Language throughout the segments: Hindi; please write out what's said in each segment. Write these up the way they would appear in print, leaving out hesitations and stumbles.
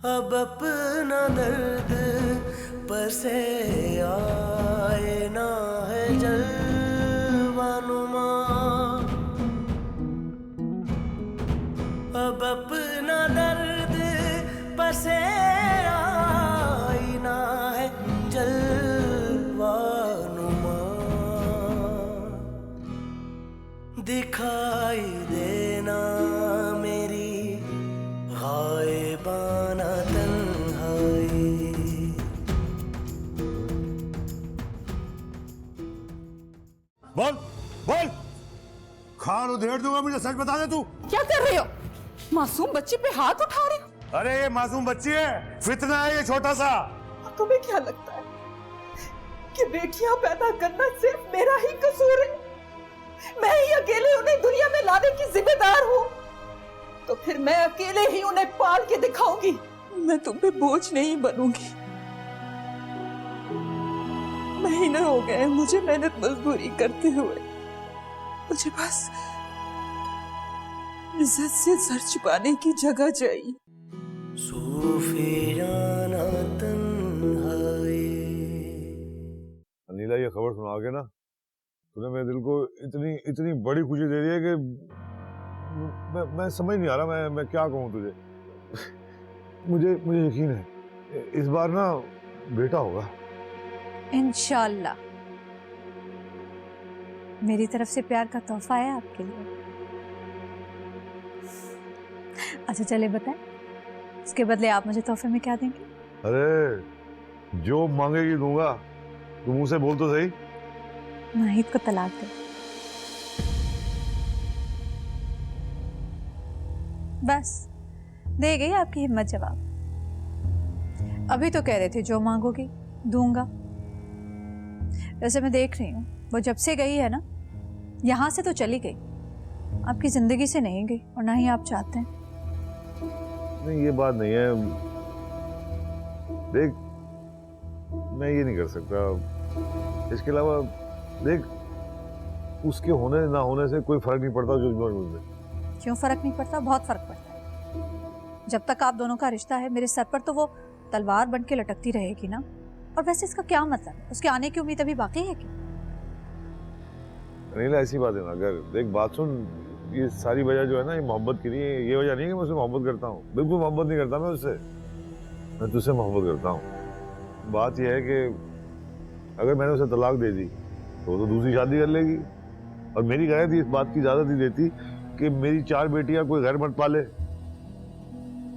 अब अपना दर्द पर से आए ना है जलवानुमा, अब अपना दर्द पर से आईना है जलवानुमा, दिखाई देना मेरी गायबाना तन्हाई। बोल बोल, खान उधेड़ दूंगा, मुझे सच बता दे तू। क्या कर रहे हो? मासूम बच्चे पे हाथ उठा रहे हो? अरे ये मासूम बच्ची है, फितना है ये छोटा सा। तुम्हें क्या लगता है कि बेटियां पैदा करना सिर्फ मेरा ही कसूर है? मैं ही अकेले उन्हें दुनिया में लाने की जिम्मेदार हूँ? तो फिर मैं अकेले ही उन्हें पाल के दिखाऊंगी। मैं तुम पे बोझ नहीं बनूंगी। महीने हो गए मुझे मेहनत मजदूरी करते हुए। मुझे बस इज्जत से सर छुपाने की जगह चाहिए। सूफियाना तन्हाई। अनीला, ये खबर सुना के ना तूने मेरे दिल को इतनी इतनी बड़ी खुशी दे दी है कि मैं समझ नहीं आ रहा मैं क्या कहूँ तुझे। मुझे मुझे यकीन है इस बार ना बेटा होगा इंशाल्लाह। मेरी तरफ से प्यार का तोहफा है आपके लिए। अच्छा चले बताएं, इसके बदले आप मुझे तोहफे में क्या देंगे? अरे जो मांगेगी दूंगा, तू मुंह से बोल तो सही। नाहिद को तलाक दे। बस दे गई आपकी हिम्मत जवाब। अभी तो कह रहे थे जो मांगोगी दूंगा। वैसे मैं देख रही हूँ वो जब से गई है ना, यहां से तो चली गई, आपकी जिंदगी से नहीं गई, और ना ही आप चाहते हैं। नहीं, ये बात नहीं है। देख, मैं ये नहीं कर सकता। इसके अलावा देख, उसके होने ना होने से कोई फर्क नहीं पड़ता जो मुझे। क्यों फर्क नहीं पड़ता? बहुत फर्क पड़ता है। जब तक आप दोनों का रिश्ता है मेरे सर पर तो वो तलवार बन के लटकती रहेगी ना। और वैसे इसका क्या मतलब है? उसके आने की उम्मीद अभी बाकी है क्या? नहीं, ऐसी बात है ना। अगर देख, बात सुन, ये सारी वजह जो है ना, ये मोहब्बत की नहीं है। ये वजह नहीं है कि मैं उससे मोहब्बत करता हूँ। बिल्कुल मोहब्बत नहीं करता मैं उससे। मैं तुझसे मोहब्बत करता हूँ। बात यह है कि अगर मैंने उसे तलाक दे दी तो वो तो दूसरी शादी कर लेगी। और मेरी गलती थी, इस बात की इजाजत नहीं देती कि मेरी 4 बेटियां कोई घर मत पाले।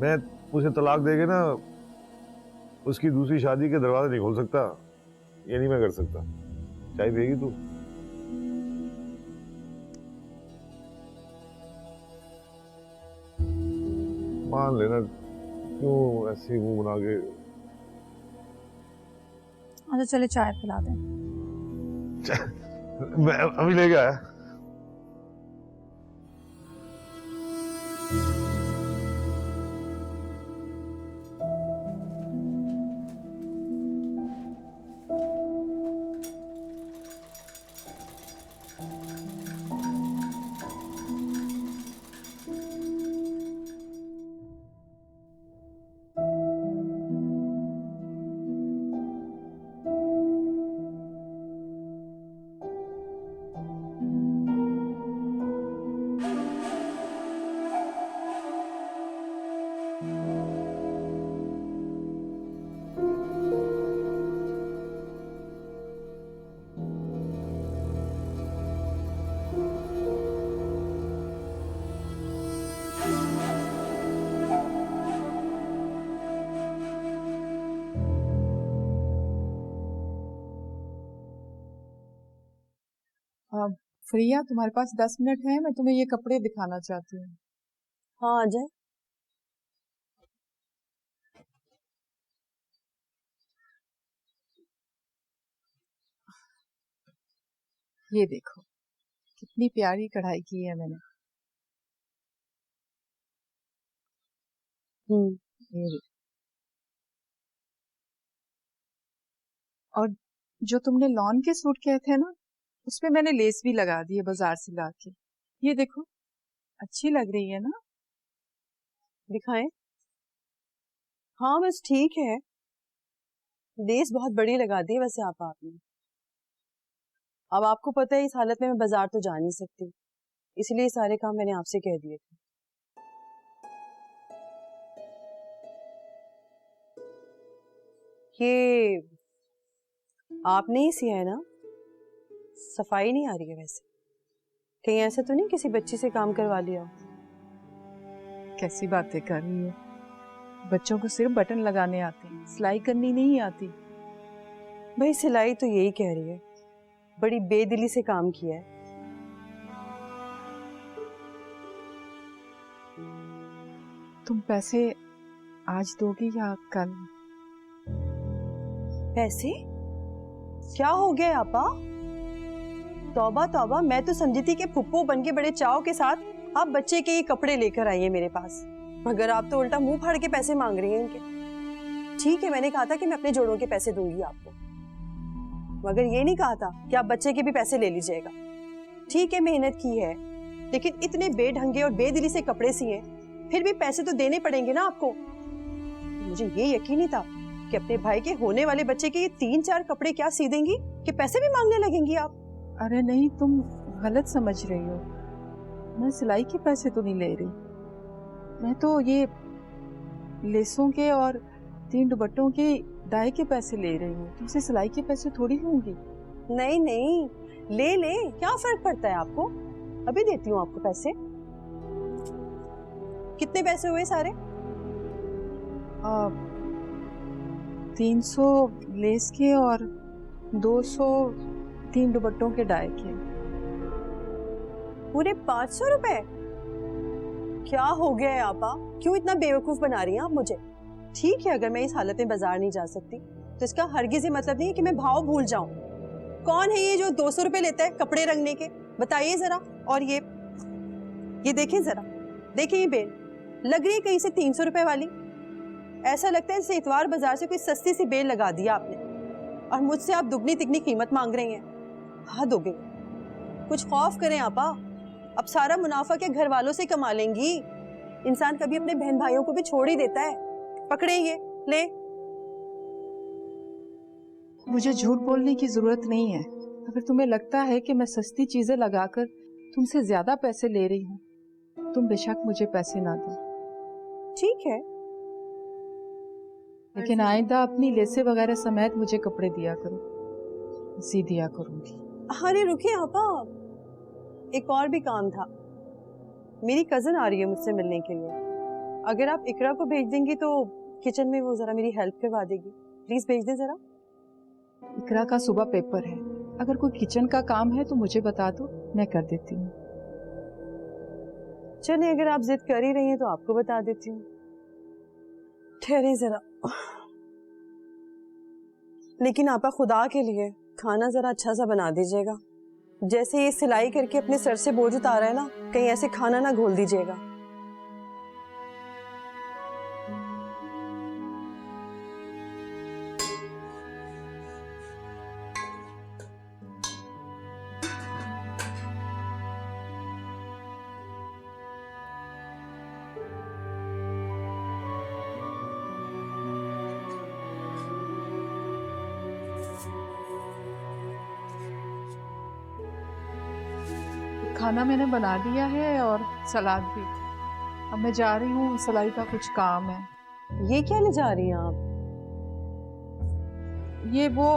मैं उसे तलाक देके ना उसकी दूसरी शादी के दरवाजे नहीं खोल सकता। ये नहीं मैं कर सकता। चाय पिएगी तू? मान लेना, क्यों ऐसे मुंह बना के। अच्छा चले चाय पिला दें। मैं अभी लेके आया। फ्रिया, तुम्हारे पास 10 मिनट है? मैं तुम्हें ये कपड़े दिखाना चाहती हूँ। हाँ आ जाए। ये देखो कितनी प्यारी कढ़ाई की है मैंने। ये देखो। और जो तुमने लॉन के सूट कहे थे ना, उसपे मैंने लेस भी लगा दी है बाजार से लाके। ये देखो, अच्छी लग रही है ना? दिखाएं। हाँ बस ठीक है, लेस बहुत बड़ी लगा दी वैसे आपने। अब आपको पता है इस हालत में मैं बाजार तो जा नहीं सकती, इसलिए सारे काम मैंने आपसे कह दिए थे। ये आपने ही सिया है ना? सफाई नहीं आ रही है वैसे, कहीं ऐसा तो नहीं किसी बच्ची से काम करवा लिया हो? कैसी बातें कर रही हो? बच्चों को सिर्फ बटन लगाने आते हैं, सिलाई करनी नहीं आती। भाई सिलाई तो यही कह रही है, बड़ी बेदिली से काम किया है। तुम पैसे आज दोगी या कल? पैसे? क्या हो गया आपा? तौबा तौबा, मैं तो समझी थी कि फुप्पो बन के बड़े चाव के साथ आप बच्चे के ये कपड़े लेकर आई है मेरे पास, मगर आप तो उल्टा मुंह फाड़ के पैसे मांग रही हैं इनके। ठीक है, मैंने कहा था कि मैं अपने जोड़ों के पैसे दूंगी आपको, मगर ये नहीं कहा था कि आप बच्चे के भी पैसे ले लीजिएगा। ठीक है, मेहनत की है, लेकिन इतने बेढंगे और बेदिली से कपड़े सिए, फिर भी पैसे तो देने पड़ेंगे ना आपको। मुझे ये यकीन नहीं था कि अपने भाई के होने वाले बच्चे के ये 3-4 कपड़े क्या सी देंगी कि पैसे भी मांगने लगेंगी आप। अरे नहीं, तुम गलत समझ रही हो। मैं सिलाई के पैसे तो नहीं ले रही, मैं तो ये लेसों के और 3 दुपट्टों के डाई के पैसे ले रही हूँ। तुमसे सिलाई के पैसे थोड़ी लूंगी। नहीं नहीं, ले ले, क्या फर्क पड़ता है आपको, अभी देती हूँ आपको पैसे। कितने पैसे हुए सारे? 300 लेस के और 200 3 दुपट्टों के डाई के। पूरे 500 रुपए? क्या हो गया है आपा, क्यों इतना बेवकूफ बना रही हैं आप मुझे? ठीक है, अगर मैं इस हालत में बाजार नहीं जा सकती तो इसका हरगिज़ ये मतलब नहीं है कि मैं भाव भूल जाऊं। कौन है ये जो 200 रुपए लेता है कपड़े रंगने के, बताइए जरा। और ये देखें जरा, देखें ये बेल लग रही है कहीं से 300 रुपए वाली। ऐसा लगता है जैसे इतवार बाजार से कोई सस्ती सी बेल लगा दिया आपने, और मुझसे आप दुगनी तिगनी कीमत मांग रही हैं। हद हो गई, कुछ खौफ करें आपा, अब सारा मुनाफा क्या घर वालों से कमा लेंगी? इंसान कभी अपने बहन भाइयों को भी छोड़ ही देता है। पकड़े ये ले। मुझे झूठ बोलने की जरूरत नहीं है। अगर तुम्हें लगता है कि मैं सस्ती चीजें लगाकर तुमसे ज्यादा पैसे ले रही हूँ, तुम बेशक मुझे पैसे ना दो। ठीक है, लेकिन आइंदा अपनी लेसे वगैरह समेत मुझे कपड़े दिया करो, सी दिया करूंगी। अरे रुकिए आपा, एक और भी काम था। मेरी कजन आ रही है मुझसे मिलने के लिए, अगर आप इकरा को भेज देंगी तो किचन में वो जरा मेरी हेल्प करवा देगी। प्लीज भेज दे जरा। इकरा का सुबह पेपर है, अगर कोई किचन का काम है तो मुझे बता दो, मैं कर देती हूँ। चलिए, अगर आप जिद कर ही रही हैं तो आपको बता देती हूँ। ठहरे जरा। लेकिन आपा खुदा के लिए खाना जरा अच्छा सा बना दीजिएगा। जैसे ये सिलाई करके अपने सर से बोझ उतारा है ना, कहीं ऐसे खाना ना घोल दीजिएगा। खाना मैंने बना दिया है और सलाद भी। अब मैं जा रही हूँ, सिलाई का कुछ काम है। ये क्या ले जा रही हैं आप? ये वो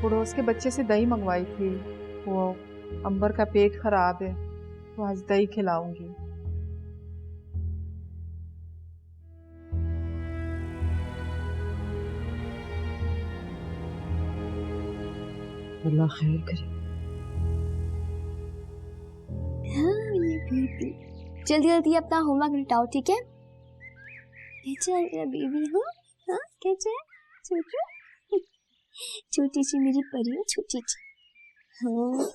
पड़ोस के बच्चे से दही मंगवाई थी, वो अंबर का पेट खराब है तो आज दही खिलाऊंगी। अल्लाह खैर करे। जल्दी जल्दी अपना होमवर्क निपटाओ, ठीक है? कैसे है मेरा बेबी? हाँ कैसे है छोटू? छोटी सी मेरी परी है, छोटी सी। हाँ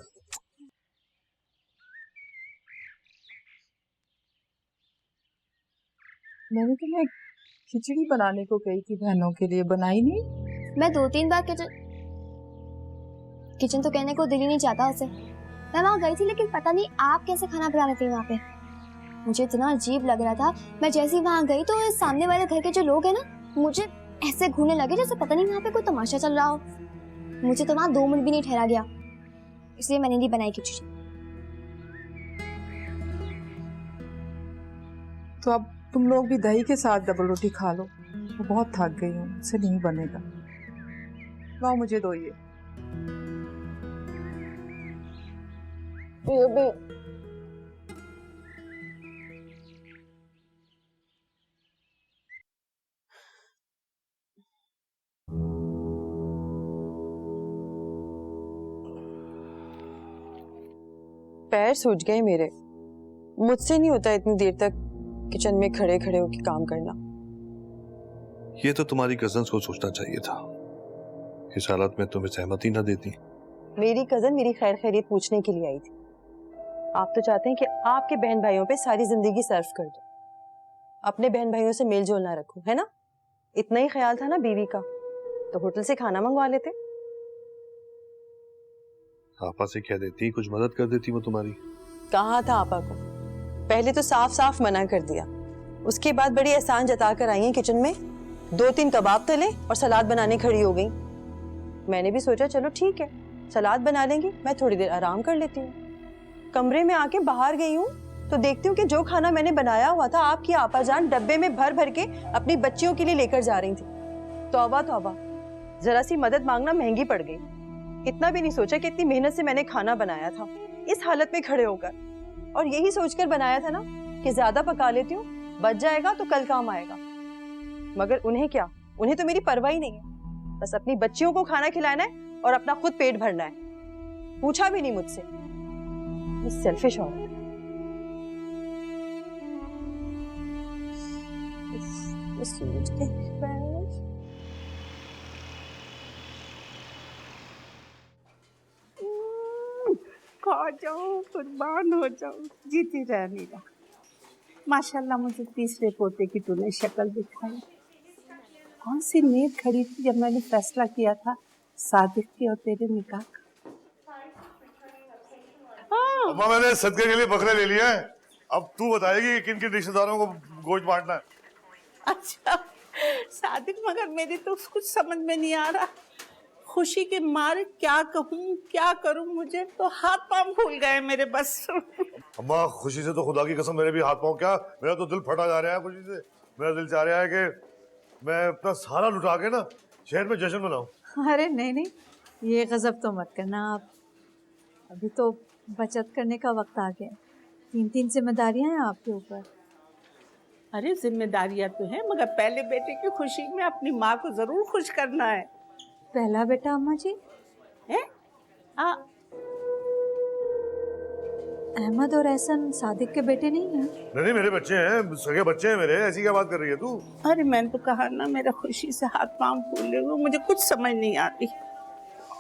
मैंने तुम्हें खिचड़ी बनाने को कही थी बहनों के लिए, बनाई नहीं? मैं 2-3 बार किचन तो कहने को दिल ही नहीं चाहता उसे। मैं वहाँ गई थी, लेकिन पता नहीं आप कैसे खाना बना रहे थे वहाँ पे। मुझे इतना अजीब लग रहा था। मैं जैसे ही वहां गई तो इस सामने वाले घर के जो लोग हैं ना, मुझे ऐसे घूरने लगे जैसे पता नहीं वहां पे कोई तमाशा चल रहा हो। मुझे तो वहां 2 मिनट भी नहीं ठहरा गया, इसलिए मैंने नहीं बनाई खिचड़ी। तो अब तुम लोग भी दही के साथ डबल रोटी खा लो। मैं बहुत थक गई हूँ, मुझसे नहीं बनेगा। लाओ मुझे दो ये। पैर सूज गए मेरे। मुझसे नहीं होता इतनी देर तक किचन में खड़े खड़े होकर काम करना। ये तो तुम्हारी कजन्स को सोचना चाहिए था। इस हालत में तुम्हें सहमति ना देती। मेरी कजन मेरी खैर खैरियत पूछने के लिए आई थी। आप तो चाहते हैं कि आपके बहन भाइयों पे सारी जिंदगी सर्व कर दो, अपने बहन भाइयों से मेल जोल ना रखो, है ना? इतना ही ख्याल था ना बीवी का, तो होटल से खाना मंगवा लेते। आपा से कह देती, कुछ मदद कर देती वो तुम्हारी। कहा था आपा को, पहले तो साफ साफ मना कर दिया, उसके बाद बड़ी एहसान जता कर आई हैं किचन में, 2-3 कबाब तले और सलाद बनाने खड़ी हो गई। मैंने भी सोचा चलो ठीक है, सलाद बना लेंगी, मैं थोड़ी देर आराम कर लेती हूँ। कमरे में आके बाहर गई हूँ तो देखती हूँ कि जो खाना मैंने बनाया हुआ था आपकी आपा जान डब्बे में भर भर के अपनी बच्चियों के लिए लेकर जा रही थी। तौबा तौबा, जरा सी मदद मांगना महंगी पड़ गई। इतना भी नहीं सोचा कि इतनी मेहनत से मैंने खाना बनाया था इस हालत में खड़े होकर, और यही सोचकर बनाया था ना कि ज्यादा पका लेती हूँ, बच जाएगा तो कल काम आएगा। मगर उन्हें क्या, उन्हें तो मेरी परवाह ही नहीं है, बस अपनी बच्चियों को खाना खिलाना है और अपना खुद पेट भरना है। पूछा भी नहीं मुझसे। सेल्फिश औरत। खा जाओ, कुर्बान हो जाओ, जीती रह मीरा। माशाल्लाह मुझे तीसरे पोते की तूने शक्ल दिखाई। कौन सी नींद खड़ी थी जब मैंने फैसला किया था सादिक की और तेरे निकाह का। अम्मा मैंने सदके के लिए बकरे ले लिए हैं। अब तू बताएगी किन किन रिश्तेदारों को गोश्त बांटना है। अच्छा सादिक, मगर मेरी तो कुछ समझ में नहीं आ रहा। खुशी के मारे क्या कहूँ क्या करूँ, मुझे तो हाथ पांव फूल गए मेरे बस। अम्मा खुशी से तो खुदा की कसम मेरे भी हाथ पांव, क्या मेरा तो दिल फटा जा रहा है खुशी से। मेरा दिल चाह रहा है कि मैं अपना सारा लुटा के ना शहर में जश्न मनाऊं। अरे नहीं नहीं, ये गजब तो मत करना आप। अभी तो बचत करने का वक्त आ गया। 3 जिम्मेदारियां हैं आपके ऊपर। अरे जिम्मेदारियां तो हैं, मगर पहले बेटे की खुशी में अपनी माँ को जरूर खुश करना है। पहला बेटा अम्मा जी है? अहमद और एहसन सादिक के बेटे नहीं हैं? नहीं मेरे बच्चे हैं, सगे बच्चे हैं मेरे। ऐसी क्या बात कर रही है तू? अरे मैंने तो कहा ना, मेरा खुशी से हाथ पांव फूले हुए, मुझे कुछ समझ नहीं आती।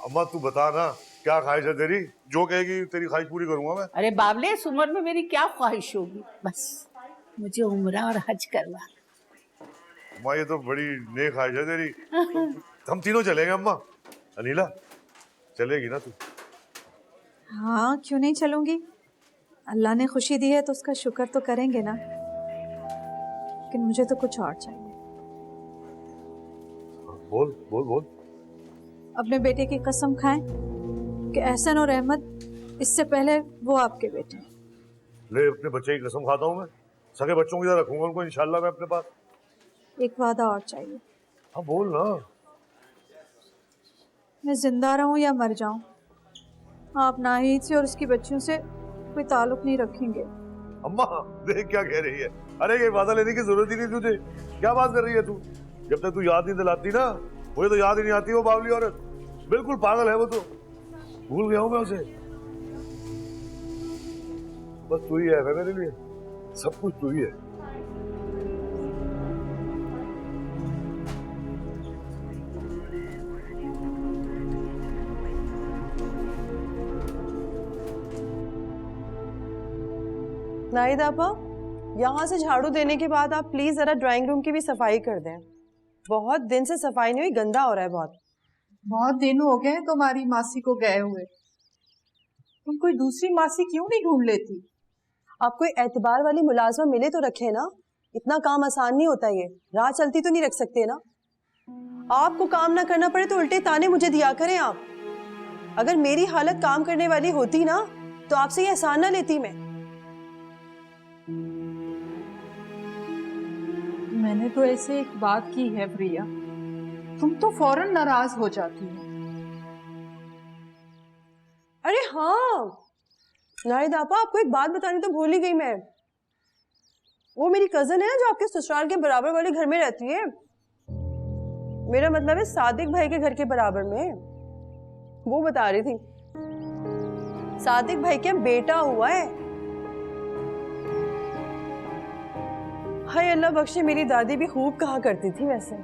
अम्मा तू बता ना, क्या ख्वाहिश है तेरी? जो कहेगी तेरी ख्वाहिश पूरी करूंगा मैं। अरे बाबले, इस उम्र में मेरी क्या ख्वाहिश होगी, बस मुझे उम्रा और हज करवा। अम्मा ये तो बड़ी नेक ख्वाहिश है तेरी। हम तीनों चलेंगे अम्मा। अनीला चलेगी ना तू? हाँ क्यों नहीं चलूंगी। अल्लाह ने खुशी दी है तो उसका शुक्र तो करेंगे ना। लेकिन मुझे तो कुछ और चाहिए। बोल बोल बोल। अपने बेटे की कसम खाएं कि एहसन और अहमद इससे पहले वो आपके बेटे। ले अपने बच्चे की कसम खाता हूँ मैं। सगे बच्चों की तरह रखूंगा उनको इंशाल्लाह मैं अपने पास। एक वादा और चाहिए। हाँ बोल ना। मैं जिंदा रहूं या मर जाऊं, आप नाहीद से और उसकी बच्चियों से कोई ताल्लुक नहीं रखेंगे। अम्मा देख क्या कह रही है। अरे ये वादा लेने की जरूरत ही नहीं तुझे। क्या बात कर रही है तू? जब तक तू याद नहीं दिलाती ना, मुझे तो याद ही नहीं आती वो बावली औरत। बिल्कुल पागल है वो तो। भूल गया हूं मैं उसे। बस तू ही है मेरे लिए, सब कुछ तू ही है। नाहिद आपा, यहाँ से झाड़ू देने के बाद आप प्लीज जरा ड्राइंग रूम की भी सफाई कर दें। बहुत दिन से सफाई नहीं हुई, गंदा हो रहा है बहुत। बहुत दिन हो गए तुम्हारी मासी को गए हुए। तुम कोई दूसरी मासी क्यों नहीं ढूंढ लेती? आपको एतबार वाली मुलाजमा मिले तो रखे ना, इतना काम आसान नहीं होता ये, राह चलती तो नहीं रख सकते ना। आपको काम ना करना पड़े तो उल्टे ताने मुझे दिया करें आप। अगर मेरी हालत काम करने वाली होती ना तो आपसे ये एहसान ना लेती मैं। मैंने तो ऐसे एक बात की है प्रिया, तुम तो फौरन नाराज हो जाती हो। अरे हाँ नारिद आपा, आपको एक बात बतानी तो भूल ही गई मैं। वो मेरी कजन है ना जो आपके ससुराल के बराबर वाले घर में रहती है, मेरा मतलब है सादिक भाई के घर के बराबर में। वो बता रही थी सादिक भाई के बेटा हुआ है। हाय अल्लाह बख्शे, मेरी दादी भी खूब कहा करती थी। वैसे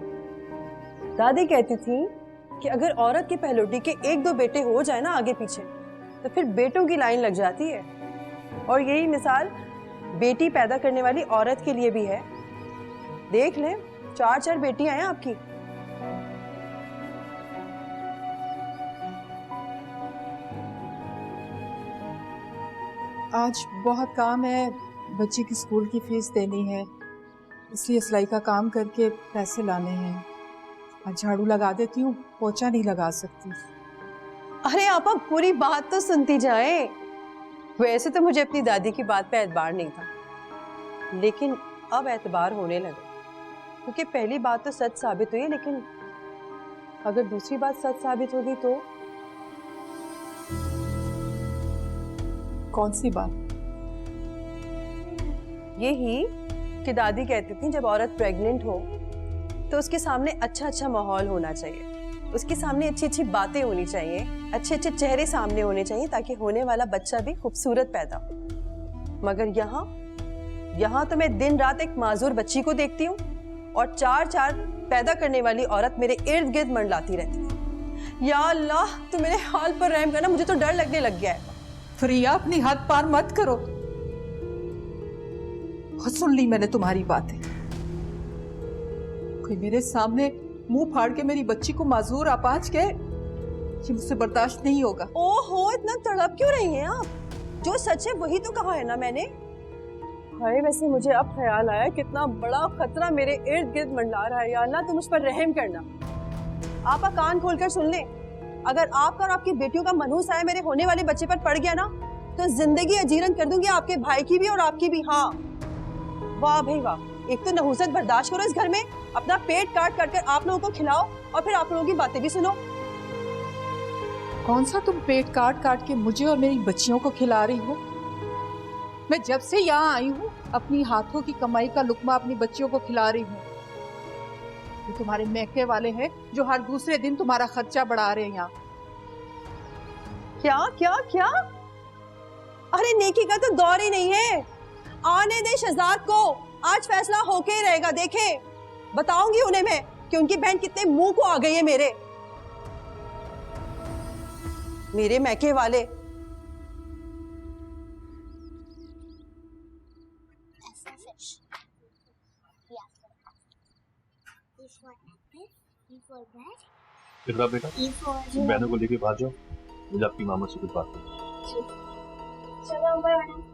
दादी कहती थी कि अगर औरत की पहलौठी के 1-2 बेटे हो जाए ना आगे पीछे तो फिर बेटों की लाइन लग जाती है। और यही मिसाल बेटी पैदा करने वाली औरत के लिए भी है। देख लें 4-4 बेटियां हैं आपकी। आज बहुत काम है, बच्ची की स्कूल की फीस देनी है, इसलिए सिलाई का काम करके पैसे लाने हैं। आज झाड़ू लगा देती हूँ, पोछा नहीं लगा सकती। अरे आपा पूरी बात तो सुनती जाए। वैसे तो मुझे अपनी दादी की बात पे एतबार नहीं था, लेकिन अब एतबार होने लगा, क्योंकि पहली बात तो सच साबित हुई है, लेकिन अगर दूसरी बात सच साबित होगी तो। कौन सी बात? यही कि दादी कहती थी जब औरत प्रेग्नेंट हो तो उसके सामने अच्छा अच्छा माहौल होना चाहिए, उसके सामने अच्छी अच्छी बातें होनी चाहिए, अच्छे अच्छे चेहरे सामने होने चाहिए, ताकि होने वाला बच्चा भी खूबसूरत पैदा हो। मगर यहाँ तो मैं दिन रात एक माजूर बच्ची को देखती हूँ और 4-4 पैदा करने वाली औरत मेरे इर्द गिर्द मंडलाती रहती है। या अल्लाह तू मेरे हाल पर रहम करना, मुझे तो डर लगने लग गया है। प्रिया अपनी हद पार मत करो। बहुत सुन ली मैंने तुम्हारी बातें। कोई मेरे सामने मुंह फाड़ के मेरी बच्ची को माजूर अपाज कहे, ये मुझसे बर्दाश्त नहीं होगा। ओहो इतना तड़प क्यों रही हैं आप? जो सच है वही तो कहा है ना मैंने। हाय वैसे मुझे अब ख्याल आया कितना बड़ा खतरा मेरे इर्द गिर्द मंडला रहा है। या अल्लाह तुम मुझ पर रहम करना। आप कान खोलकर सुन लें, अगर आपका और आपकी बेटियों का मनहूस आया मेरे होने वाले बच्चे पर पड़ गया ना तो जिंदगी अजीरन कर दूंगी आपके भाई की भी और आपकी भी। हाँ वाह भाई वाह, एक तो नहुसत बर्दाश्त करो इस घर में, अपना पेट काट काट कर आप लोगों को खिलाओ और फिर आप लोगों की बातें भी सुनो। कौन सा तुम पेट काट काट के मुझे और मेरी बच्चियों को खिला रही हो? मैं जब से यहाँ आई हूँ अपनी हाथों की कमाई का लुकमा अपनी बच्चियों को खिला रही हूँ। ये तुम्हारे मैके वाले हैं जो हर दूसरे दिन तुम्हारा खर्चा बढ़ा रहे हैं यहाँ। क्या क्या क्या? अरे नेकी का तो दौर ही नहीं है। आने दे शहजाद को, आज फैसला होके ही रहेगा। देखे बताऊंगी उन्हें मैं कि उनकी बहन कितने मुंह को आ गई है मेरे मैके वाले। इकरा बेटा बहनों को लेके बाहर जाओ, मुझे आपकी मामा से कुछ बात करनी। चलो मैडम।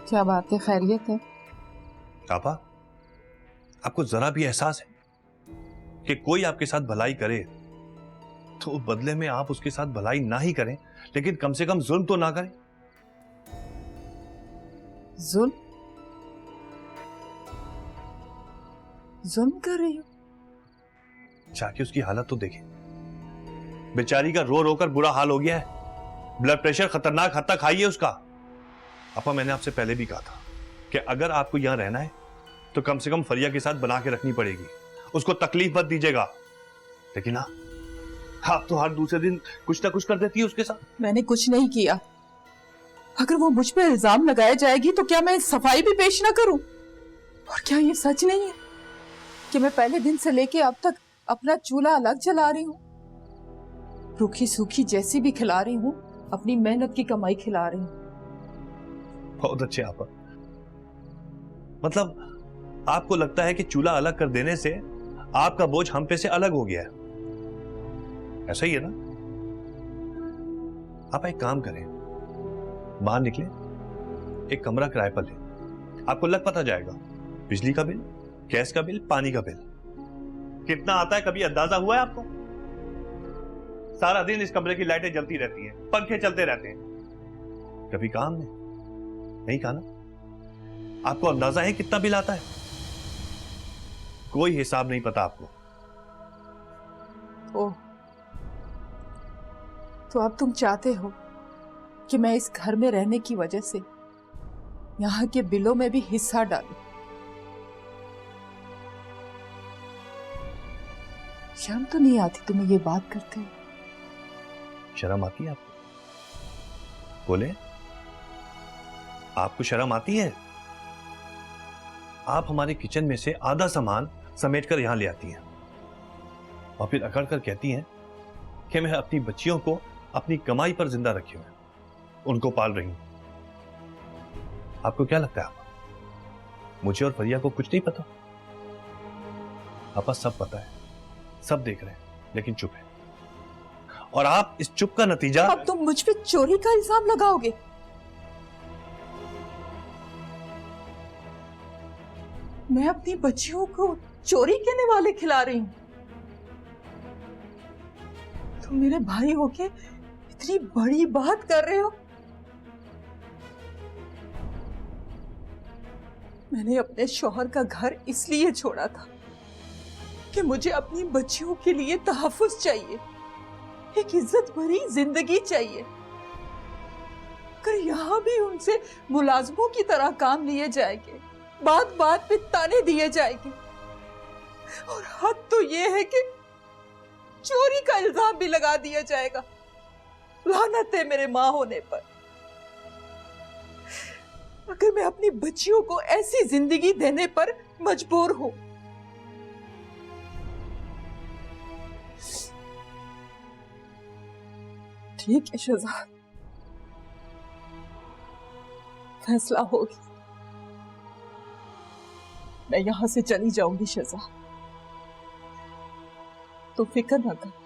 क्या बात है, खैरियत है? आपा आपको जरा भी एहसास है कि कोई आपके साथ भलाई करे तो बदले में आप उसके साथ भलाई ना ही करें, लेकिन कम से कम जुल्म तो ना करें। जुल्म? जुल्म कर रही हो? जाके उसकी हालत तो देखें, बेचारी का रो रो कर बुरा हाल हो गया है, ब्लड प्रेशर खतरनाक हद तक हाई है उसका। आपा मैंने आपसे पहले भी कहा था कि अगर आपको यहां रहना है तो कम से कम फरिया के साथ बना के रखनी पड़ेगी, उसको तकलीफ मत दीजिएगा। लेकिन आप तो हर दूसरे दिन कुछ ना कुछ कर देती है उसके साथ। मैंने कुछ नहीं किया। अगर वो मुझ पे इल्जाम लगाया जाएगी तो क्या मैं सफाई भी पेश ना करूं? और क्या ये सच नहीं है कि मैं पहले दिन से लेके अब तक अपना चूल्हा अलग जला रही हूँ, रूखी सूखी जैसी भी खिला रही हूँ, अपनी मेहनत की कमाई खिला रही हूँ। बहुत अच्छे आपा, मतलब आपको लगता है कि चूल्हा अलग कर देने से आपका बोझ हम पे से अलग हो गया है। ऐसा ही है ना? आप एक काम करें, बाहर निकले, एक कमरा किराए पर लें। आपको लग पता जाएगा बिजली का बिल, गैस का बिल, पानी का बिल कितना आता है। कभी अंदाजा हुआ है आपको? सारा दिन इस कमरे की लाइटें जलती रहती हैं, पंखे चलते रहते हैं, कभी काम नहीं कहा ना? आपको अंदाजा है कितना बिल आता है? कोई हिसाब नहीं पता आपको। ओह, तो अब तुम चाहते हो कि मैं इस घर में रहने की वजह से यहाँ के बिलों में भी हिस्सा डालूं? शर्म तो नहीं आती तुम्हें ये बात करते हो? शर्म आती है आपको? बोले, आपको शर्म आती है? आप हमारे किचन में से आधा सामान समेट कर यहां ले आती हैं और फिर अकड़ कर कहती हैं कि मैं अपनी बच्चियों को अपनी कमाई पर जिंदा रखी हूं, उनको पाल रही हूं। आपको क्या लगता है मुझे और फरिया को कुछ नहीं पता? आपको सब पता है, सब देख रहे हैं, लेकिन चुप है। और आप इस चुप का नतीजा। अब तुम मुझ पे चोरी का इल्जाम लगाओगे? मैं अपनी बच्चियों को चोरी करने वाले खिला रही हूं? तुम मेरे भाई होके इतनी बड़ी बात कर रहे हो? मैंने अपने शौहर का घर इसलिए छोड़ा था कि मुझे अपनी बच्चियों के लिए तहफ्फुज़ चाहिए, एक इज्जत भरी जिंदगी चाहिए। अगर यहाँ भी उनसे मुलाजमों की तरह काम लिए जाएंगे, बात बात पे ताने दिए जाएंगे, और हद तो ये है कि चोरी का इल्जाम भी लगा दिया जाएगा। लानत है मेरे मां होने पर। अगर मैं अपनी बच्चियों को ऐसी जिंदगी देने पर मजबूर हूं, ठीक है शहजाद, फैसला हो गया। मैं यहां से चली जाऊंगी शहजाद, तो फिक्र न कर।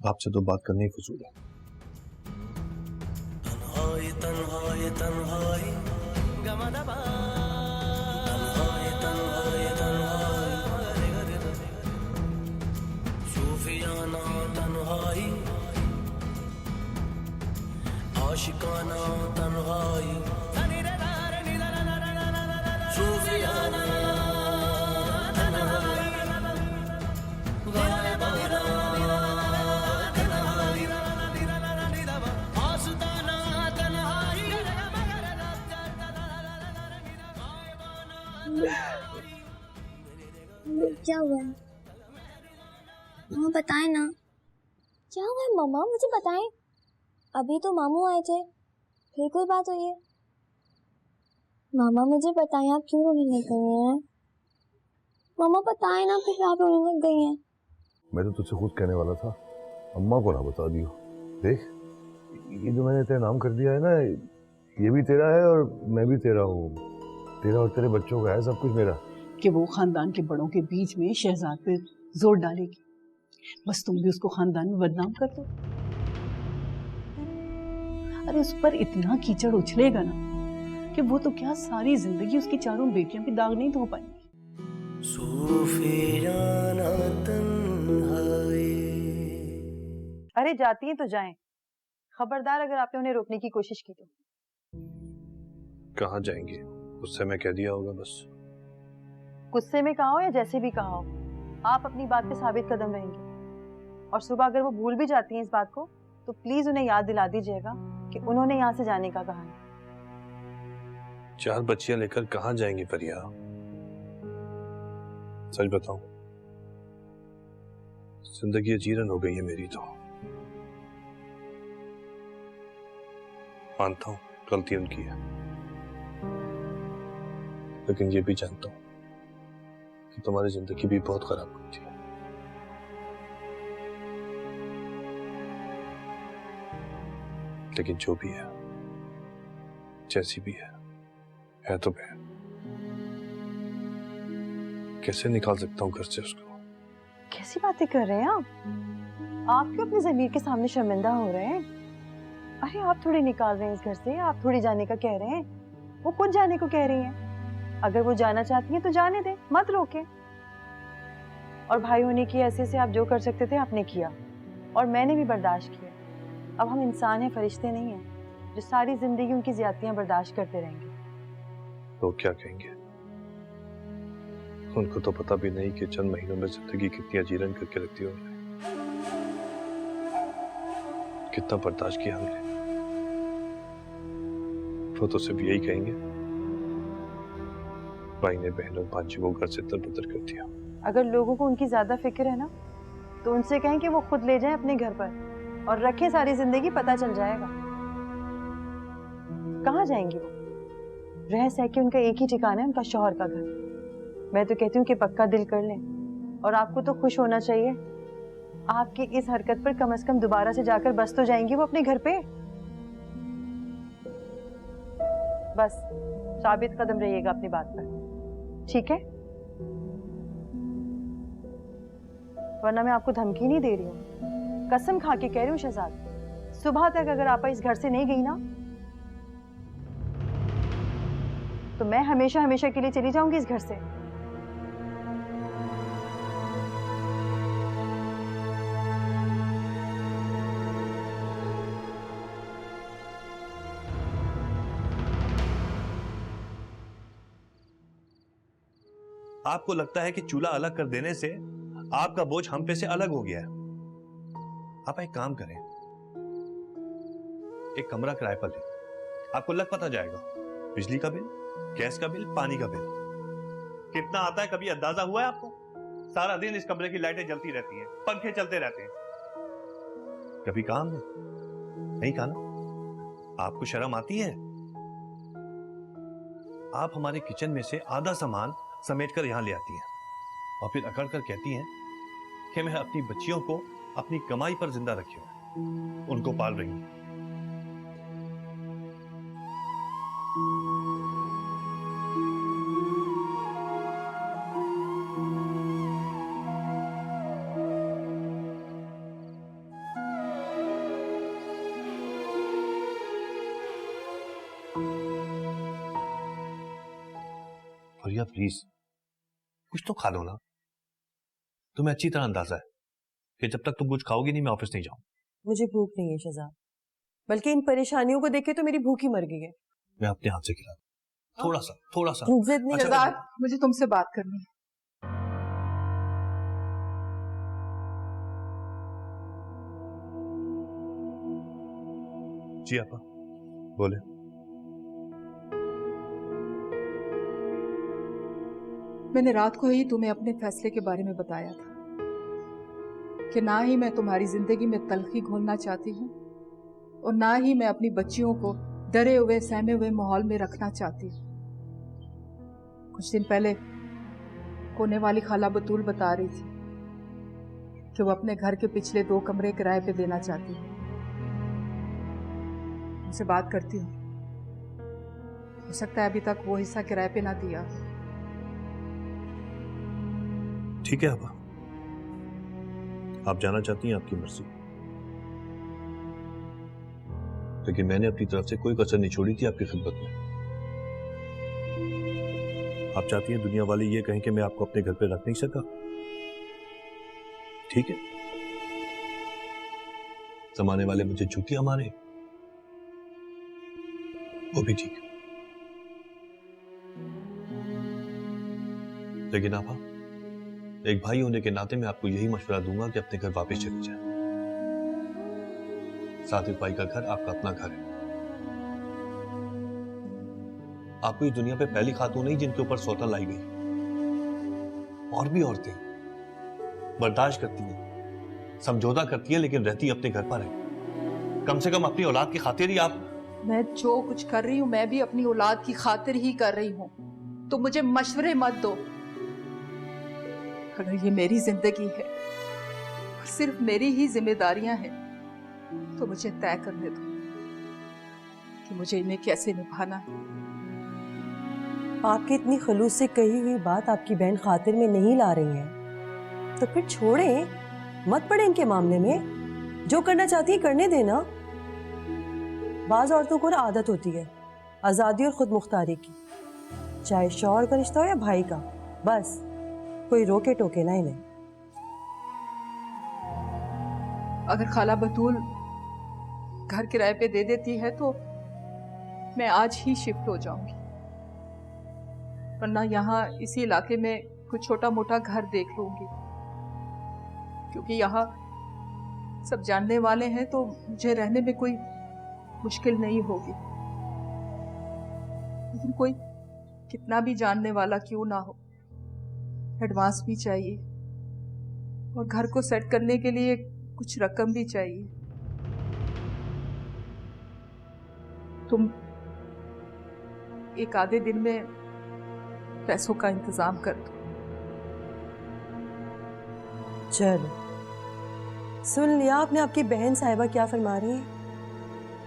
आपसे तो बात करनी ही फजूल है। तन्हाई तन्हाई तन्हाई गमदबा तन्हाई तन्हाई तन्हाई सूफियाना तन्हाई आशिकाना तन्हाई सूफियाना क्या हुआ है? मामा बताएं ना, क्या हुआ है मामा, मुझे बताएं। अभी तो मामू आए थे, फिर कोई बात हुई है? मामा मुझे बताएं, आप क्यों रोने लग गई हैं? मामा बताएं ना, फिर आप रोने लग गई हैं। मैं तो तुझसे खुद कहने वाला था, अम्मा को ना बता दियो। देख, ये जो मैंने तेरा नाम कर दिया है ना, ये भी तेरा है और मैं भी तेरा हूँ। तेरा और तेरे बच्चों का है सब कुछ मेरा। कि वो खानदान के बड़ों के बीच में शहजाद पे जोर डालेगी, बस तुम भी उसको खानदान में बदनाम कर दो। अरे उस पर इतना कीचड़ उछलेगा ना कि वो तो क्या सारी जिंदगी उसकी चारों बेटियां भी दाग नहीं धो पाएंगी। सूफियाना तन्हाई। अरे जाती हैं तो जाएं, खबरदार अगर आपने उन्हें रोकने की कोशिश की तो। कहाँ जाएंगे? उससे मैं कह दिया होगा बस। गुस्से में कहा हो या जैसे भी कहा हो, आप अपनी बात पे साबित कदम रहेंगे। और सुबह अगर वो भूल भी जाती हैं इस बात को, तो प्लीज उन्हें याद दिला दीजिएगा कि उन्होंने यहाँ से जाने का कहा है। 4 बच्चियां लेकर कहाँ जाएंगी फरिया? सच बताऊं, जिंदगी अजीरन हो गई है मेरी तो। मानता हूं गलती उनकी है, लेकिन ये भी जानता हूं कि तुम्हारी जिंदगी भी बहुत खराब हुई थी। लेकिन जो भी है, जैसी भी है तो बहन। कैसे निकाल सकता हूँ घर से उसको? कैसी बातें कर रहे हैं आप क्यों अपने ज़मीर के सामने शर्मिंदा हो रहे हैं? अरे आप थोड़ी निकाल रहे हैं इस घर से, आप थोड़ी जाने का कह रहे हैं, वो खुद जाने को कह रही हैं। अगर वो जाना चाहती हैं तो जाने दें, मत रोकें। और भाई होने की ऐसे से आप जो कर सकते थे आपने किया, और मैंने भी बर्दाश्त किया। अब हम इंसान हैं, फरिश्ते नहीं हैं जो सारी जिंदगी उनकी ज्यादतियां बर्दाश्त करते रहेंगे। लोग क्या कहेंगे? उनको तो पता भी नहीं कि चंद महीनों में जिंदगी कितनी अजीरन करके रखती है उन्हें। कितना बर्दाश्त किया हमने। वो तो सिर्फ यही कहेंगे, भाई ने बहनों भांजी को घर से तरबतर कर दिया। अगर लोगों को उनकी ज्यादा फिक्र है ना, तो उनसे कहें कि वो खुद ले जाएं अपने घर पर और रखें सारी जिंदगी, पता चल जाएगा। कहाँ जाएंगी वो? रह सह के उनका एक ही ठिकाना है, उनका शौहर का घर। मैं तो कहती हूँ कि पक्का दिल कर लें। और आपको तो खुश होना चाहिए, आपकी इस हरकत पर कम से कम दोबारा से जाकर बस तो जाएंगी वो अपने घर पे। बस साबित कदम रहिएगा अपनी बात पर, ठीक है? वरना मैं आपको धमकी नहीं दे रही हूँ, कसम खा के कह रही हूँ शहजाद, सुबह तक अगर आप इस घर से नहीं गई ना, तो मैं हमेशा हमेशा के लिए चली जाऊंगी इस घर से। आपको लगता है कि चूल्हा अलग कर देने से आपका बोझ हम पे से अलग हो गया है। आप एक काम करें, एक कमरा किराए पर लें, आपको लग पता जाएगा बिजली का बिल, गैस का बिल, पानी का बिल कितना आता है। कभी अंदाजा हुआ है आपको? सारा दिन इस कमरे की लाइटें जलती रहती हैं, पंखे चलते रहते हैं, कभी काम नहीं कहा ना? आपको शर्म आती है? आप हमारे किचन में से आधा सामान समेटकर यहां ले आती हैं और फिर अकड़ कर कहती हैं कि मैं अपनी बच्चियों को अपनी कमाई पर जिंदा रखी हूं, उनको पाल रही हूं। फरिया प्लीज कुछ तो खा लो ना। तुम्हें अच्छी तरह अंदाजा है कि जब तक तुम कुछ खाओगी नहीं मैं ऑफिस नहीं जाऊंगा। मुझे भूख नहीं है शहजाद, बल्कि इन परेशानियों को देखे तो मेरी भूख ही मर गई है। मैं अपने हाथ से खिला थोड़ा सा जिद नहीं। शहजाद, मुझे तुमसे बात करनी है। जी आपा बोले। मैंने रात को ही तुम्हें अपने फैसले के बारे में बताया था कि ना ही मैं तुम्हारी जिंदगी में तलखी घोलना चाहती हूँ और ना ही मैं अपनी बच्चियों को डरे हुए सहमे हुए माहौल में रखना चाहती हूँ। कुछ दिन पहले कोने वाली खाला बतूल बता रही थी कि वो अपने घर के पिछले 2 कमरे किराए पे देना चाहती है। उनसे बात करती हूँ, हो सकता है अभी तक वो हिस्सा किराए पे ना दिया। ठीक है आपा, आप जाना चाहती हैं, आपकी मर्जी, लेकिन मैंने अपनी तरफ से कोई कसर नहीं छोड़ी थी आपकी खिदमत में। आप चाहती हैं दुनिया वाले ये कहें कि मैं आपको अपने घर पे रख नहीं सका? ठीक है, जमाने वाले मुझे जूतियां मारे, वो भी ठीक है, लेकिन आपा एक भाई होने के नाते मैं आपको यही मशवरा दूंगा कि अपने घर वापस चले जाएं। सादिक भाई का घर आपका अपना घर है। आपको इस दुनिया पे पहली खातून नहीं जिनके ऊपर सौता लाई गई। और भी औरतें बर्दाश्त करती हैं, समझौता करती हैं, लेकिन रहती अपने घर पर है। कम से कम अपनी औलाद की खातिर ही आप। मैं जो कुछ कर रही हूँ मैं भी अपनी औलाद की खातिर ही कर रही हूँ, तो मुझे मशवरे मत दो। अगर ये मेरी जिंदगी है और सिर्फ मेरी ही जिम्मेदारियां हैं, तो मुझे तय करने दो कि मुझे इन्हें कैसे निभाना है। आपकी इतनी खलूस से कही हुई बात आपकी बहन खातिर में नहीं ला रही है तो फिर छोड़ें, मत पड़े इनके मामले में। जो करना चाहती है करने देना। बाज औरतों को ना आदत होती है आज़ादी और खुद मुख्तारी की, चाहे शौहर का रिश्ता हो या भाई का, बस कोई रोके टोके ना इन्हें। अगर खाला बतूल घर किराए पे दे देती है तो मैं आज ही शिफ्ट हो जाऊंगी, वरना यहाँ इसी इलाके में कुछ छोटा मोटा घर देख लूंगी, क्योंकि यहाँ सब जानने वाले हैं तो मुझे रहने में कोई मुश्किल नहीं होगी। लेकिन कोई कितना भी जानने वाला क्यों ना हो, एडवांस भी चाहिए और घर को सेट करने के लिए कुछ रकम भी चाहिए। तुम एक आधे दिन में पैसों का इंतजाम कर दो। चलो, सुन लिया आपने आपकी बहन साहिबा क्या फरमा रही है।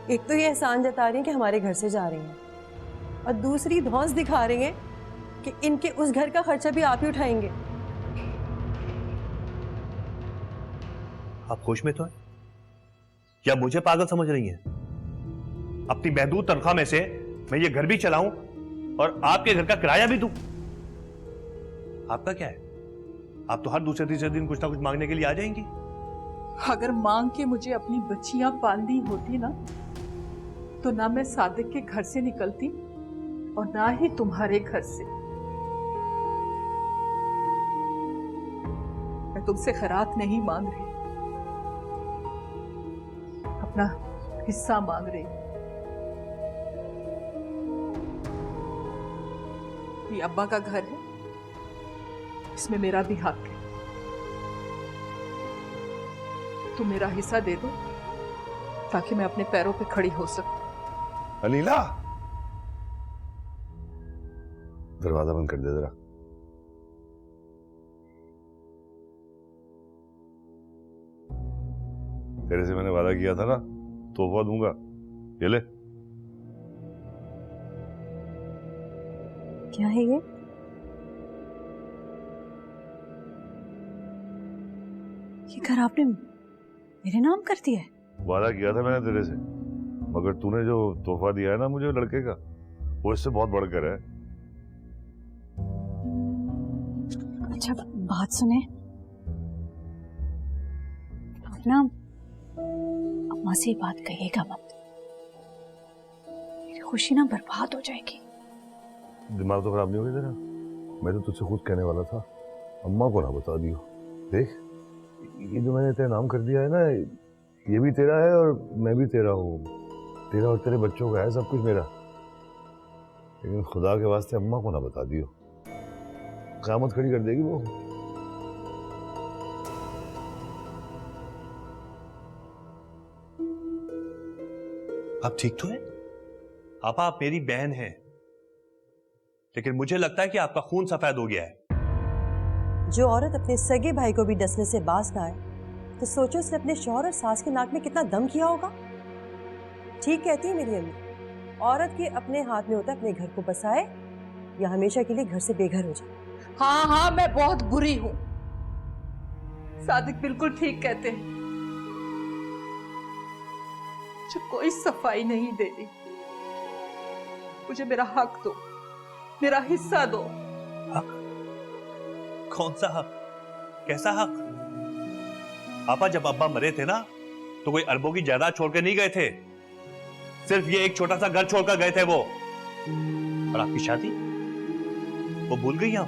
एक तो ये एहसान जता रही है कि हमारे घर से जा रही हैं, और दूसरी धौंस दिखा रही है कि इनके उस घर का खर्चा भी आप ही उठाएंगे। आप होश में तो है या मुझे पागल समझ रही हैं? अपनी महदूद तनख्वाह में से मैं ये घर भी चलाऊं और आपके घर का किराया भी दूं? आपका क्या है? आप तो हर दूसरे तीसरे दिन कुछ ना कुछ मांगने के लिए आ जाएंगी। अगर मांग के मुझे अपनी बच्चियां पालनी होती ना, तो ना मैं सादिक के घर से निकलती और ना ही तुम्हारे घर से। मैं तुमसे खैरात नहीं मांग रही, अपना हिस्सा मांग रही। ये अब्बा का घर है, इसमें मेरा भी हक है। तुम मेरा हिस्सा दे दो ताकि मैं अपने पैरों पे खड़ी हो सकूं। अलीला, दरवाजा बंद कर दे जरा। तेरे से मैंने वादा किया था ना, तोहफा दूंगा, ये ले। क्या है ये? घर आपने मेरे नाम कर दिया है? वादा किया था मैंने तेरे से, मगर तूने जो तोहफा दिया है ना मुझे लड़के का, वो इससे बहुत बढ़कर है। अच्छा बात सुने, आप ना अम्मा से ये बात कहिएगा मत, मेरी खुशी ना बर्बाद हो जाएगी। दिमाग तो खराब नहीं होगी तेरा? मैं तो तुझसे खुद कहने वाला था, अम्मा को ना बता दियो। देख, ये जो मैंने तेरा नाम कर दिया है ना, ये भी तेरा है और मैं भी तेरा हूँ, तेरा और तेरे बच्चों का है सब कुछ मेरा। लेकिन खुदा के वास्ते अम्मा को ना बता दियो, क़यामत खड़ी कर देगी वो। आप ठीक तो हैं? आप मेरी बहन हैं, लेकिन मुझे लगता है कि आपका खून सफेद हो गया है। जो औरत अपने सगे भाई को भी डसने से बाज ना आए, तो सोचो उसने अपने शौहर और सास के नाक में कितना दम किया होगा। ठीक कहती है मेरी अम्मी, औरत के अपने हाथ में होता है अपने घर को बसाए या हमेशा के लिए घर से बेघर हो जाए। हाँ हाँ, मैं बहुत बुरी हूं, सादिक बिल्कुल ठीक कहते हैं। मुझे कोई सफाई नहीं दे रही, मुझे मेरा हक दो, मेरा हिस्सा दो। हक? कौन सा हक? कैसा हक? आपा जब अब्बा मरे थे ना, तो कोई अरबों की जायदाद छोड़ के नहीं गए थे, सिर्फ ये एक छोटा सा घर छोड़कर गए थे वो। और आपकी शादी वो भूल गई आप?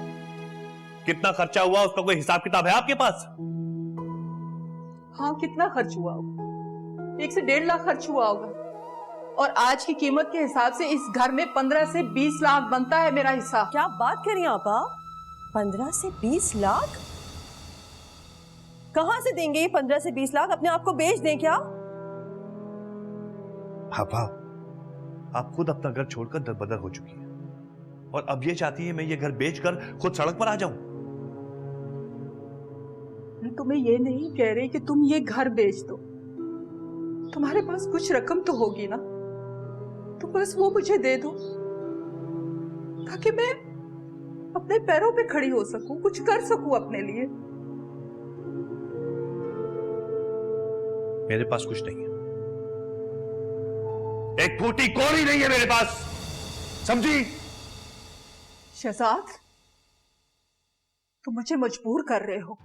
कितना खर्चा हुआ उसका कोई हिसाब किताब है आपके पास? हाँ, कितना खर्च हुआ होगा? 1 से 1.5 लाख खर्च हुआ होगा, और आज की कीमत के हिसाब से इस घर में 15 से 20 लाख बनता है मेरा हिस्सा। क्या बात करी आपा? 15 से 20 लाख? कहां से देंगे ये 15 से 20 लाख? अपने आप को बेच दें क्या? पापा, आप खुद अपना घर छोड़कर दरबदर हो चुकी है, और अब ये चाहती है मैं ये घर बेचकर खुद सड़क पर आ जाऊं। मैं तुम्हें ये नहीं कह रही कि तुम ये घर बेच दो, तुम्हारे पास कुछ रकम तो होगी ना, तो बस वो मुझे दे दो ताकि मैं अपने पैरों पे खड़ी हो सकूं, कुछ कर सकूं अपने लिए। मेरे पास कुछ नहीं है, एक फूटी कौड़ी नहीं है मेरे पास, समझी? शहजाद, तुम मुझे मजबूर कर रहे हो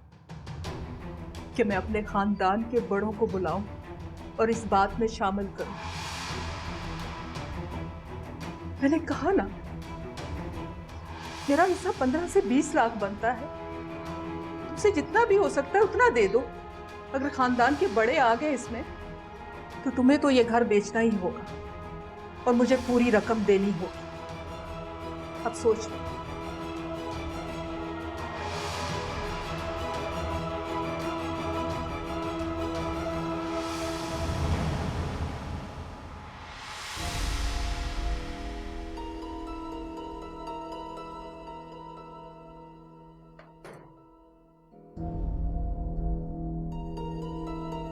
कि मैं अपने खानदान के बड़ों को बुलाऊं और इस बात में शामिल करूं। मैंने कहा ना, मेरा हिस्सा 15 से 20 लाख बनता है। तुमसे जितना भी हो सकता है उतना दे दो। अगर खानदान के बड़े आ गए इसमें तो तुम्हें तो ये घर बेचना ही होगा और मुझे पूरी रकम देनी होगी। अब सोच लो।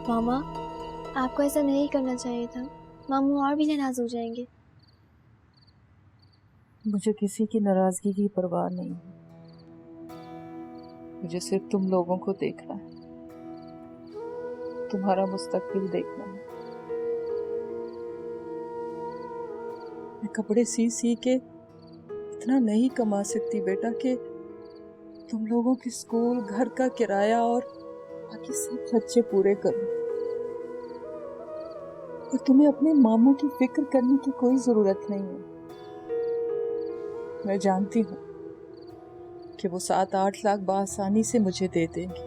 मामा, आपको ऐसा नहीं करना चाहिए था। मामू और भी नाराज हो जाएंगे। मुझे किसी की नाराजगी की परवाह नहीं है। मुझे सिर्फ तुम लोगों को देखना है, तुम्हारा मुस्तकबिल देखना है। मैं कपड़े सी सी के इतना नहीं कमा सकती बेटा कि तुम लोगों के स्कूल, घर का किराया और बाकी सब खर्चे पूरे करूं। और तुम्हें अपने मामू की फिक्र करने की कोई जरूरत नहीं है। मैं जानती हूँ कि वो 7-8 लाख बआसानी से मुझे दे देंगे।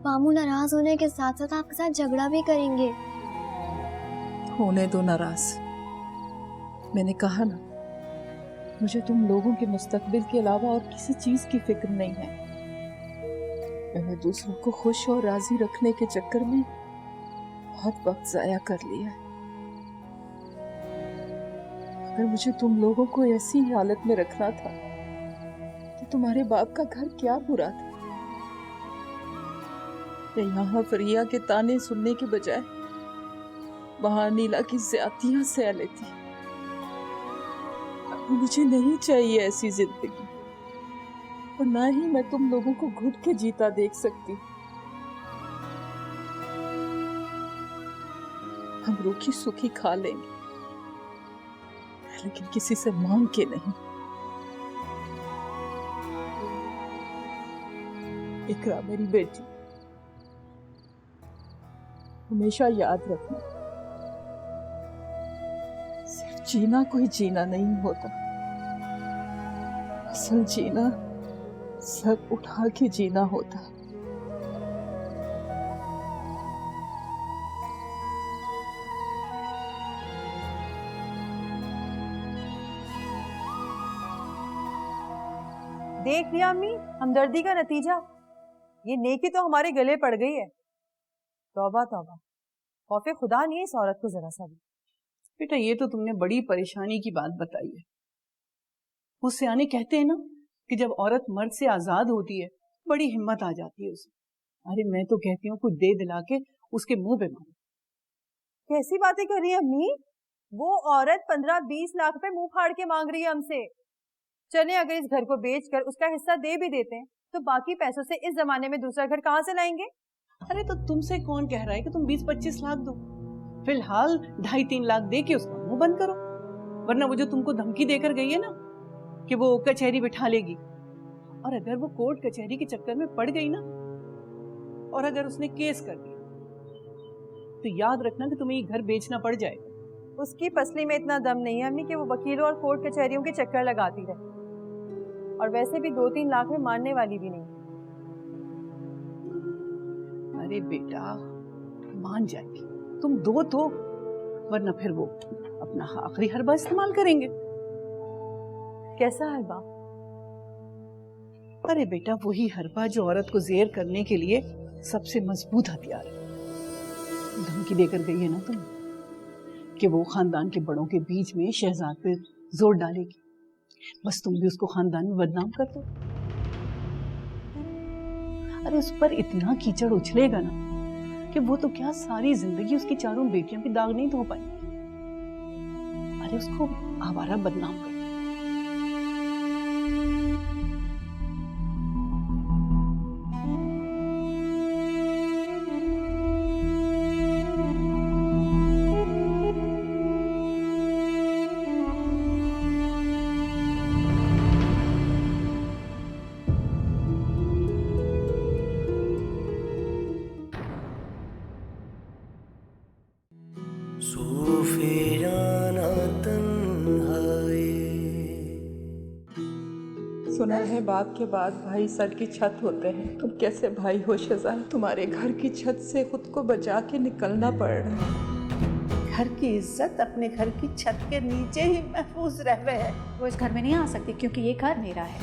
मामू नाराज होने के साथ साथ आपके साथ झगड़ा भी करेंगे। होने दो नाराज। मैंने कहा ना, मुझे तुम लोगों के मुस्तकबिल के अलावा और किसी चीज की फिक्र नहीं है। मैंने दूसरों को खुश और राजी रखने के चक्कर में बहुत वक्त जाया कर लिया है। अगर मुझे तुम लोगों को ऐसी हालत में रखना था तो तुम्हारे बाप का घर क्या बुरा था। मैं यहाँ फरिया के ताने सुनने के बजाय वहां नीला की ज्यादतियां सह लेती। मुझे नहीं चाहिए ऐसी जिंदगी, और ना ही मैं तुम लोगों को घुट के जीता देख सकती। हम रूखी सूखी खा लेंगे, लेकिन किसी से मांग के नहीं। इकरा मेरी बेटी, हमेशा याद रखना, सिर्फ जीना कोई जीना नहीं होता। असल जीना सब उठा के जीना होता है। देख लिया अम्मी, हमदर्दी का नतीजा। ये नेकी तो हमारे गले पड़ गई है। तौबा तौबा, खौफे खुदा नहीं है इस औरत को जरा सा भी। बेटा, ये तो तुमने बड़ी परेशानी की बात बताई है। वो सियाने कहते हैं ना कि जब औरत मर्द से आजाद होती है बड़ी हिम्मत आ जाती है उसे। अरे मैं तो कहती हूँ कुछ दे दिला के उसके मुंह पे मारो। कैसी बातें कर रही है अम्मी? वो औरत 15-20 लाख रुपए मुंह फाड़ के मांग रही है हमसे। चले, अगर इस घर को बेचकर उसका हिस्सा दे भी देते हैं तो बाकी पैसों से इस जमाने में दूसरा घर कहाँ से लाएंगे? अरे तो तुमसे कौन कह रहा है कि तुम 20-25 लाख दो? फिलहाल 2.5-3 लाख दे के उसका मुंह बंद करो, वरना वो जो तुमको धमकी देकर गई है ना कि वो कचहरी बिठा लेगी, और अगर वो कोर्ट कचहरी के चक्कर में पड़ गई ना, और अगर उसने केस कर दिया तो याद रखना कि तुम्हें ये घर बेचना पड़ जाएगा। उसकी पसली में इतना दम नहीं है अम्मी कि वो वकीलों और कोर्ट कचहरियों के चक्कर लगाती रहे, और वैसे भी 2-3 लाख में मानने वाली भी नहीं। अरे बेटा, मान जाएगी, तुम दो तो, वरना फिर वो अपना आखिरी हरबा इस्तेमाल करेंगे। कैसा हरबा? अरे बेटा, वही हरबा जो औरत को जेर करने के लिए सबसे मजबूत हथियार है। धमकी देकर गई है ना तुम कि वो खानदान के बड़ों के बीच में शहजाद पे जोर डालेगी, बस तुम भी उसको खानदान में बदनाम कर दो। अरे उस पर इतना कीचड़ उछलेगा ना कि वो तो क्या सारी जिंदगी उसकी चारों बेटियों की दाग नहीं धो पाएगी। सारे उसको आवारा बदनाम कर। सूफियाना तन्हाई। सुना है बाप के बाद भाई सर की छत होते हैं। तुम कैसे भाई हो शहजाद? तुम्हारे घर की छत से खुद को बचा के निकलना पड़ रहा है। घर की इज्जत अपने घर की छत के नीचे ही महफूज रह है। वो इस घर में नहीं आ सकती क्योंकि ये घर मेरा है।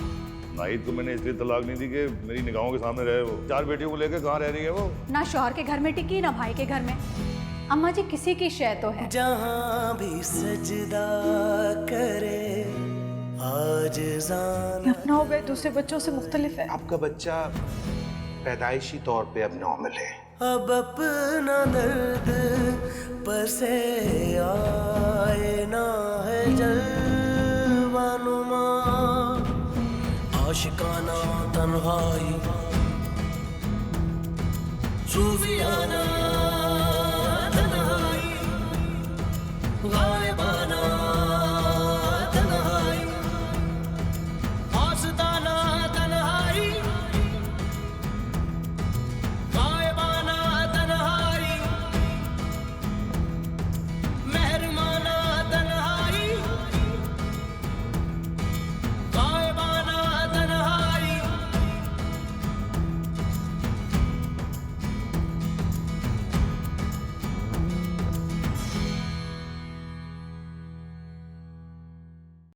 नाहिद को मैंने इसलिए तलाक नहीं दी कि मेरी निगाहों के सामने रहे वो। 4 बेटियों को लेकर कहाँ रह रही है वो? ना शौहर के घर में टिकी ना भाई के घर में। अम्मा जी किसी की शय तो है। जहाँ भी सजदा करे आज जान। अपना हो गए दूसरे बच्चों से मुख्तलिफ है। आपका बच्चा पैदाइशी तौर पे अब नॉर्मल है। अब अपना दर्द पर से आए ना है जलवानुमा। आशिकाना तन्हाई सूफियाना तन्हाई।